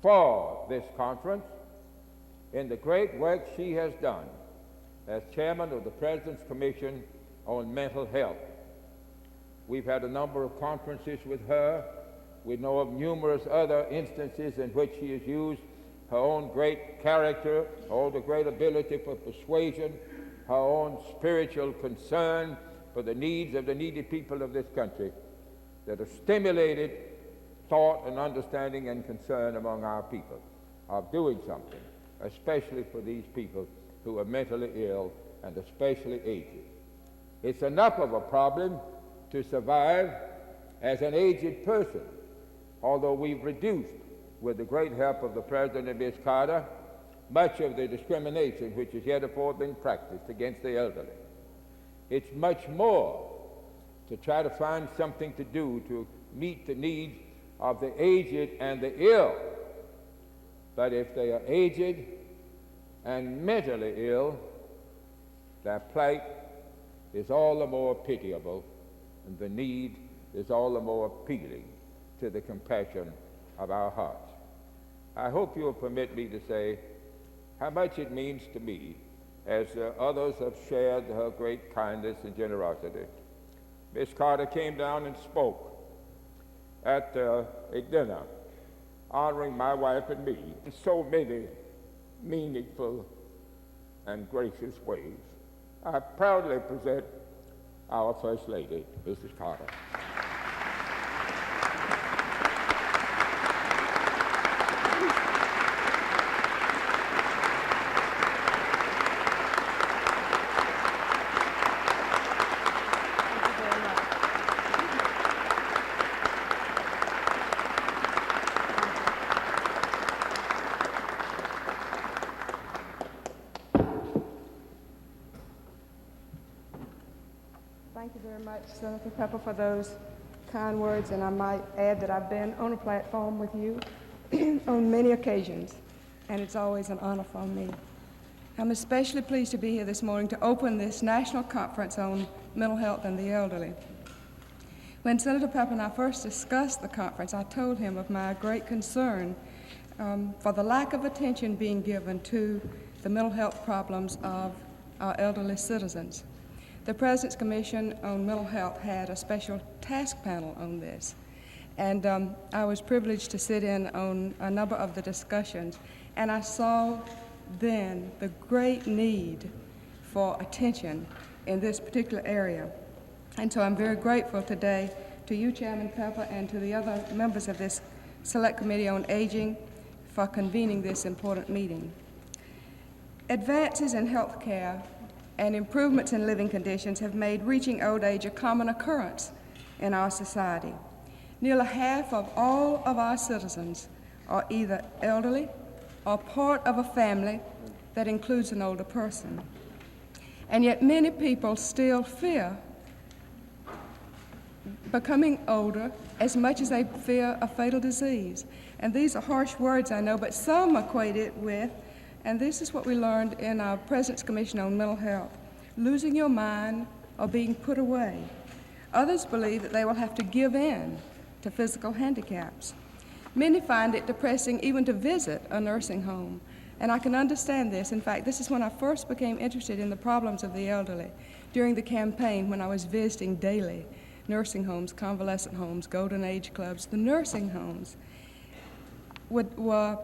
for this conference in the great work she has done as chairman of the President's Commission on Mental Health. We've had a number of conferences with her. We know of numerous other instances in which she has used her own great character, all the great ability for persuasion, her own spiritual concern for the needs of the needy people of this country that have stimulated thought and understanding and concern among our people of doing something, especially for these people who are mentally ill and especially aged. It's enough of a problem to survive as an aged person, although we've reduced, with the great help of the President and Ms. Carter, much of the discrimination which has heretofore been practiced against the elderly. It's much more to try to find something to do to meet the needs of the aged and the ill. But if they are aged and mentally ill, their plight is all the more pitiable, and the need is all the more appealing to the compassion of our hearts. I hope you'll permit me to say how much it means to me, as others have shared her great kindness and generosity. Ms. Carter came down and spoke at a dinner honoring my wife and me in so many meaningful and gracious ways. I proudly present our First Lady, Mrs. Carter. Thank you very much, Senator Pepper, for those kind words, and I might add that I've been on a platform with you on many occasions, and it's always an honor for me. I'm especially pleased to be here this morning to open this national conference on mental health and the elderly. When Senator Pepper and I first discussed the conference, I told him of my great concern for the lack of attention being given to the mental health problems of our elderly citizens. The President's Commission on Mental Health had a special task panel on this, and I was privileged to sit in on a number of the discussions, and I saw then the great need for attention in this particular area. And so I'm very grateful today to you, Chairman Pepper, and to the other members of this Select Committee on Aging for convening this important meeting. Advances in health care and improvements in living conditions have made reaching old age a common occurrence in our society. Nearly half of all of our citizens are either elderly or part of a family that includes an older person. And yet many people still fear becoming older as much as they fear a fatal disease. And these are harsh words, I know, but some equate it with, and this is what we learned in our President's Commission on Mental Health, losing your mind or being put away. Others believe that they will have to give in to physical handicaps. Many find it depressing even to visit a nursing home, and I can understand this. In fact, this is when I first became interested in the problems of the elderly, during the campaign when I was visiting daily nursing homes, convalescent homes, golden age clubs. The nursing homes were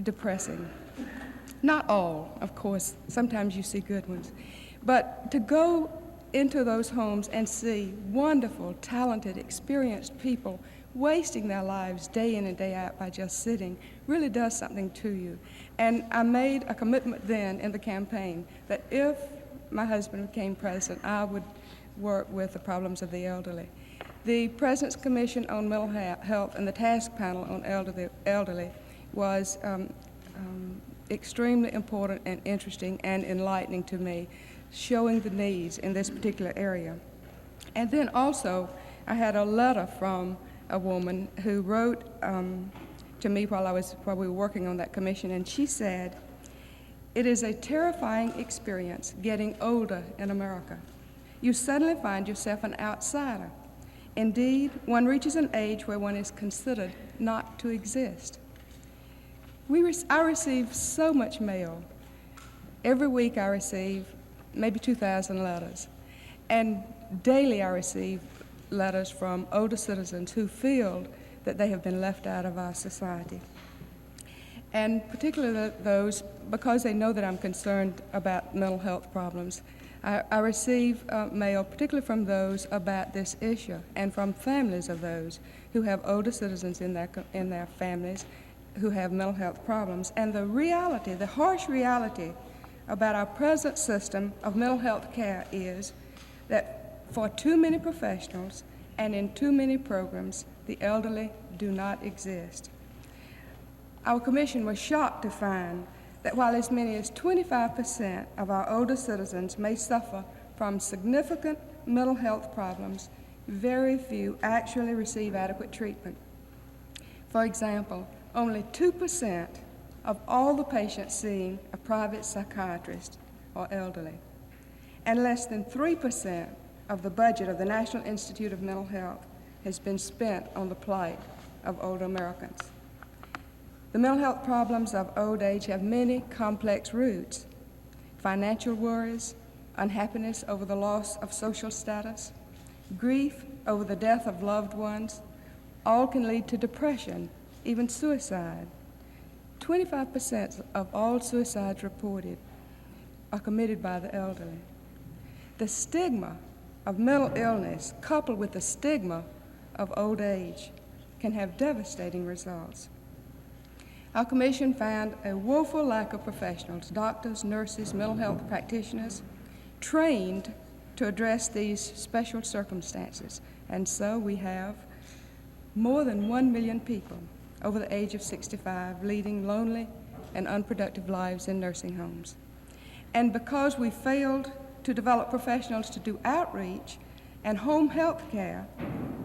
depressing. Not all, of course. Sometimes you see good ones. But to go into those homes and see wonderful, talented, experienced people wasting their lives day in and day out by just sitting really does something to you. And I made a commitment then in the campaign that if my husband became president, I would work with the problems of the elderly. The President's Commission on Mental Health and the task panel on elderly was extremely important and interesting and enlightening to me, showing the needs in this particular area. And then also, I had a letter from a woman who wrote to me while we were working on that commission, and she said, "It is a terrifying experience getting older in America. You suddenly find yourself an outsider. Indeed, one reaches an age where one is considered not to exist. I receive so much mail. Every week I receive maybe 2,000 letters. And daily I receive letters from older citizens who feel that they have been left out of our society. And particularly those, because they know that I'm concerned about mental health problems, I receive mail particularly from those about this issue and from families of those who have older citizens in their families who have mental health problems. And the reality, the harsh reality about our present system of mental health care is that for too many professionals and in too many programs, the elderly do not exist. Our commission was shocked to find that while as many as 25% of our older citizens may suffer from significant mental health problems, very few actually receive adequate treatment. For example, only 2% of all the patients seeing a private psychiatrist are elderly, and less than 3% of the budget of the National Institute of Mental Health has been spent on the plight of older Americans. The mental health problems of old age have many complex roots: financial worries, unhappiness over the loss of social status, grief over the death of loved ones. All can lead to depression, even suicide. 25% of all suicides reported are committed by the elderly. The stigma of mental illness, coupled with the stigma of old age, can have devastating results. Our commission found a woeful lack of professionals, doctors, nurses, mental health practitioners, trained to address these special circumstances. And so we have more than 1 million people over the age of 65 leading lonely and unproductive lives in nursing homes. And because we failed to develop professionals to do outreach and home health care,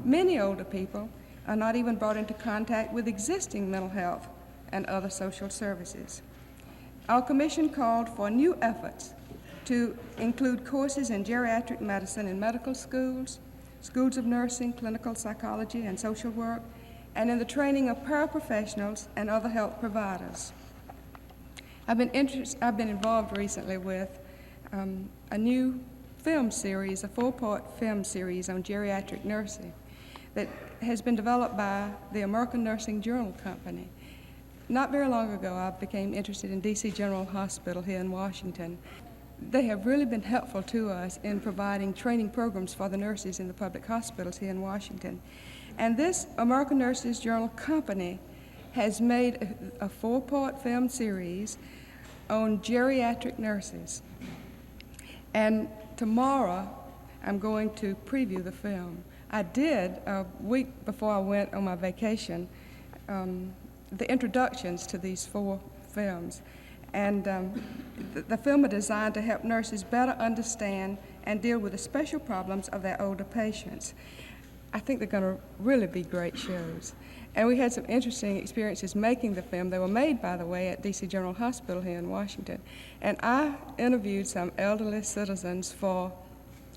many older people are not even brought into contact with existing mental health and other social services. Our commission called for new efforts to include courses in geriatric medicine in medical schools, schools of nursing, clinical psychology, and social work, and in the training of paraprofessionals and other health providers. I've been involved recently with a new film series, a 4-part film series on geriatric nursing that has been developed by the American Nursing Journal Company. Not very long ago, I became interested in DC General Hospital here in Washington. They have really been helpful to us in providing training programs for the nurses in the public hospitals here in Washington. And this American Nurses Journal Company has made a 4-part film series on geriatric nurses. And tomorrow, I'm going to preview the film. I did, a week before I went on my vacation, the introductions to these 4 films. And the film are designed to help nurses better understand and deal with the special problems of their older patients. I think they're going to really be great shows. And we had some interesting experiences making the film. They were made, by the way, at DC General Hospital here in Washington. And I interviewed some elderly citizens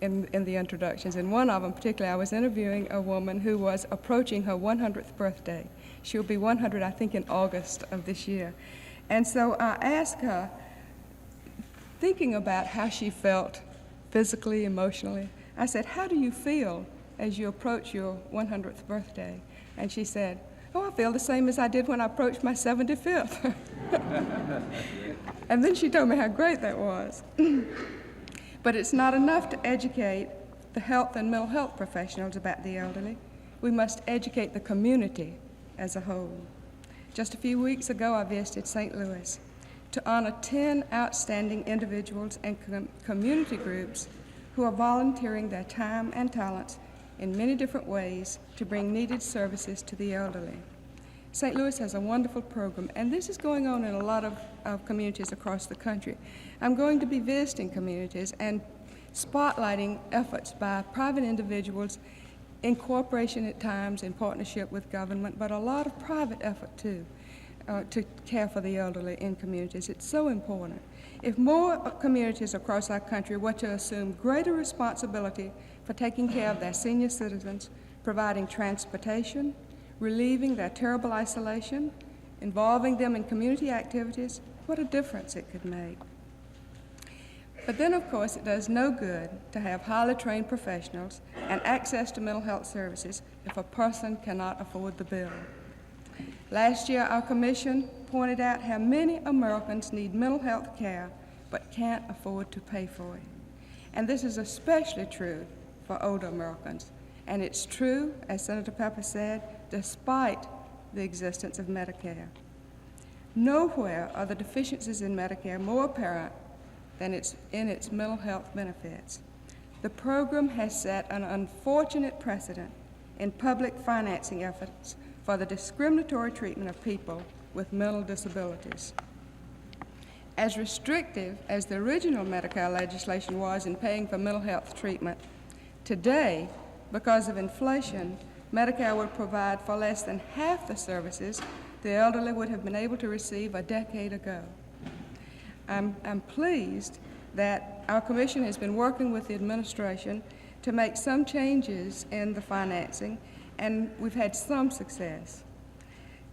in the introductions. And one of them, particularly, I was interviewing a woman who was approaching her 100th birthday. She'll be 100, I think, in August of this year. And so I asked her, thinking about how she felt physically, emotionally, I said, "How do you feel as you approach your 100th birthday?" And she said, "Oh, I feel the same as I did when I approached my 75th. And then she told me how great that was. But it's not enough to educate the health and mental health professionals about the elderly. We must educate the community as a whole. Just a few weeks ago, I visited St. Louis to honor 10 outstanding individuals and community groups who are volunteering their time and talents in many different ways to bring needed services to the elderly. St. Louis has a wonderful program, and this is going on in a lot of communities across the country. I'm going to be visiting communities and spotlighting efforts by private individuals in cooperation at times, in partnership with government, but a lot of private effort too, to care for the elderly in communities. It's so important. If more communities across our country were to assume greater responsibility for taking care of their senior citizens, providing transportation, relieving their terrible isolation, involving them in community activities, what a difference it could make. But then, of course, it does no good to have highly trained professionals and access to mental health services if a person cannot afford the bill. Last year, our commission pointed out how many Americans need mental health care but can't afford to pay for it. And this is especially true for older Americans. And it's true, as Senator Pepper said, despite the existence of Medicare. Nowhere are the deficiencies in Medicare more apparent than in its mental health benefits. The program has set an unfortunate precedent in public financing efforts for the discriminatory treatment of people with mental disabilities. As restrictive as the original Medicare legislation was in paying for mental health treatment, today, because of inflation, Medicare would provide for less than half the services the elderly would have been able to receive a decade ago. I'm pleased that our commission has been working with the administration to make some changes in the financing, and we've had some success.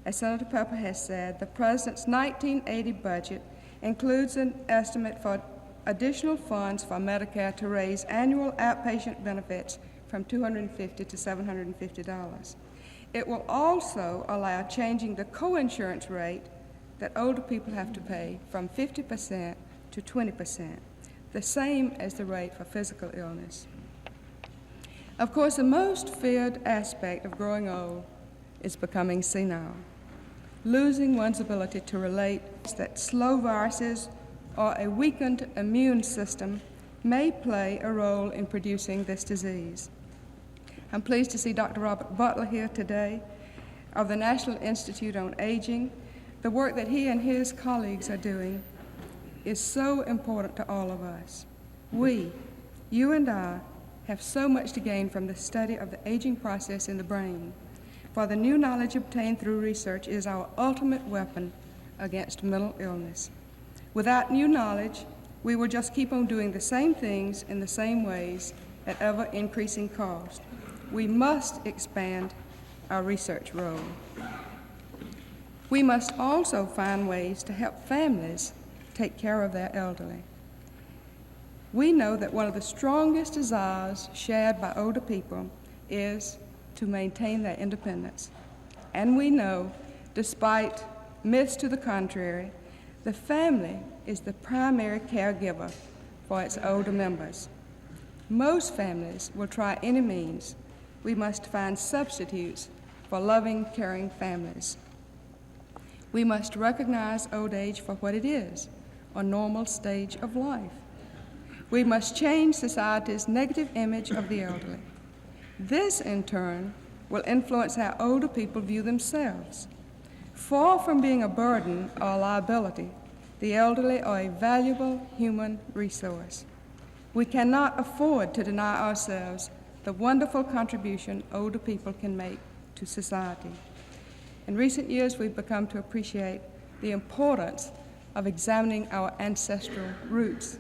As Senator Pepper has said, the President's 1980 budget includes an estimate for additional funds for Medicare to raise annual outpatient benefits from $250 to $750. It will also allow changing the co-insurance rate that older people have to pay from 50% to 20%, the same as the rate for physical illness. Of course, the most feared aspect of growing old is becoming senile, losing one's ability to relate that slow viruses or a weakened immune system may play a role in producing this disease. I'm pleased to see Dr. Robert Butler here today of the National Institute on Aging. The work that he and his colleagues are doing is so important to all of us. We, you and I, have so much to gain from the study of the aging process in the brain, for the new knowledge obtained through research is our ultimate weapon against mental illness. Without new knowledge, we will just keep on doing the same things in the same ways at ever-increasing cost. We must expand our research role. We must also find ways to help families take care of their elderly. We know that one of the strongest desires shared by older people is to maintain their independence. And we know, despite myths to the contrary, the family is the primary caregiver for its older members. Most families will try any means. We must find substitutes for loving, caring families. We must recognize old age for what it is, a normal stage of life. We must change society's negative image of the elderly. This, in turn, will influence how older people view themselves. Far from being a burden or a liability, the elderly are a valuable human resource. We cannot afford to deny ourselves the wonderful contribution older people can make to society. In recent years, we've become to appreciate the importance of examining our ancestral roots.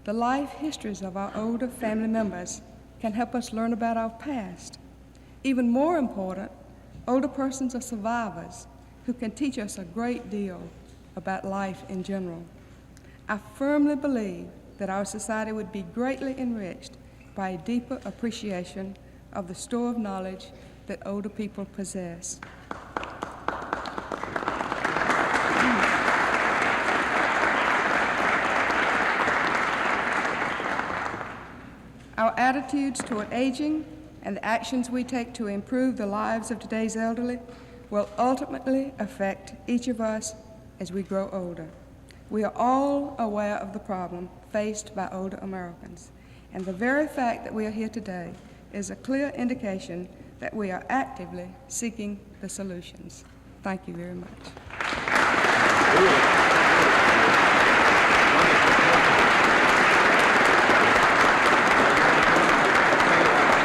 The life histories of our older family members can help us learn about our past. Even more important, older persons are survivors who can teach us a great deal about life in general. I firmly believe that our society would be greatly enriched by a deeper appreciation of the store of knowledge that older people possess. Our attitudes toward aging and the actions we take to improve the lives of today's elderly will ultimately affect each of us as we grow older. We are all aware of the problem faced by older Americans, and the very fact that we are here today is a clear indication that we are actively seeking the solutions. Thank you very much.